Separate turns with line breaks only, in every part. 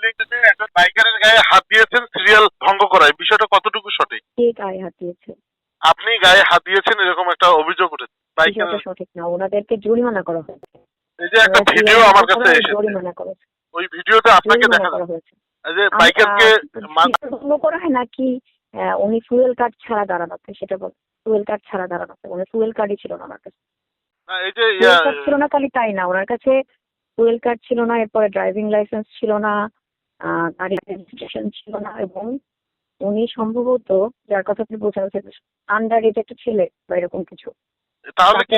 একজন বাইকারের গায়ে হাত দিয়েছেন সিরিয়াল ভঙ্গ করায়, বিষয়টা কতটুকু সঠিক?
কে গায়ে হাত দিয়েছে?
আপনি গায়ে হাত দিয়েছেন এরকম একটা অভিযোগ উঠেছে বাইকের।
বিষয়টা সঠিক না, ওনাদেরকে জরিমানা করা হয়েছে।
এই যে একটা ভিডিও আমার কাছে এসেছে,
জরিমানা করেছে,
ওই ভিডিওতে আপনাকে
জরিমানা
দেখা
করা
যাচ্ছে
হয়েছে।
এই যে বাইকারকে
ভঙ্গ করা হয় নাকি উনি ফুয়েল কার্ড ছাড়া দাঁড়ানোতে, সেটা বল। ফুয়েল কার্ড ছাড়া দাঁড়ানোতে, উনি ফুয়েল কার্ডই ছিল না ওনার কাছে।
এই যে
ফুয়েল কার্ড ছিল না, খালি তাই না, ওনার কাছে ফুয়েল কার্ড ছিল না, এরপরে ড্রাইভিং লাইসেন্স ছিল না, গাড়ির রেজিস্ট্রেশন ছিল না, এবং উনি সম্ভবত, যার কথা আপনি বোঝাতে, আন্ডার এজ একটা ছেলে বা এরকম কিছু।
তাহলে কি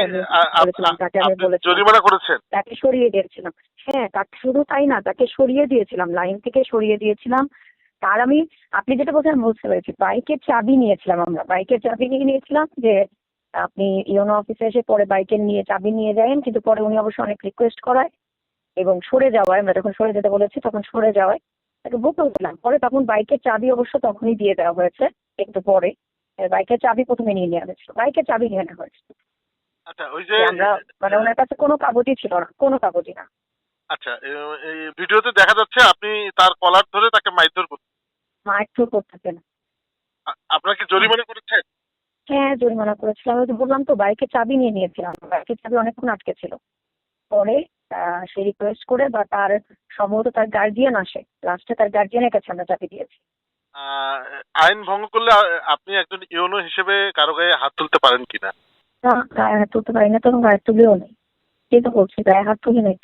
তাকে আমি বলেছিলাম,
জরিমানা করেছেন?
তাকে সরিয়ে দিয়েছিলাম। হ্যাঁ, তাকে শুধু তাই না, তাকে সরিয়ে দিয়েছিলাম, লাইন থেকে সরিয়ে দিয়েছিলাম। তার আপনি যেটা বলছেন বুঝতে পেরেছি। বাইকের চাবি নিয়েছিলাম, আমরা বাইকের চাবি নিয়েছিলাম যে আপনি ইওনো অফিসে এসে পরে বাইকের নিয়ে চাবি নিয়ে যাবেন, কিন্তু পরে উনি অবশ্য অনেক রিকোয়েস্ট করায় এবং সরে যাওয়ায়, আমরা যখন সরে যেতে বলেছি তখন সরে যাওয়ায় তাকে বকেও দিলাম। পরে তখন বাইকের চাবি অবশ্য তখনই দিয়ে দেওয়া হয়েছে, একটু পরে। বাইকের চাবি প্রথমে নিয়ে নেওয়া হয়েছিল, বাইকের চাবি নিয়ে নেওয়া হয়েছিল।
আচ্ছা, ওই যে
আমরা ওনার কাছে কোনো কাগজই ছিল না, কোনো কাগজই না।
আচ্ছা, এই ভিডিওতে দেখা যাচ্ছে আপনি তার কলার ধরে তাকে মারধর করছেন।
মারধর করতেছে না।
আপনাকে জরিমানা করেছেন?
হ্যাঁ, জরিমানা করেছিলাম। আমি তো বললাম তো, বাইকের চাবি নিয়ে নিয়েছিলাম, বাইকের চাবি অনেকক্ষণ আটকে ছিল। পরে সে রিকোয়েস্ট করে বা তার সম্ভবত তার গার্জিয়ান আসে, লাস্টে তার গার্জিয়ানের কাছে আমরা চাবি দিয়েছি।
আইন ভঙ্গ করলে আপনি একজন ইউনো হিসেবে কারো গায়ে হাত তুলতে পারেন কিনা?
না, গায়ে হাত তুলতে পারি না, তখন গায়ে তুলিও নেই। এই তো বলছি, গায়ে হাত তুলি নাই।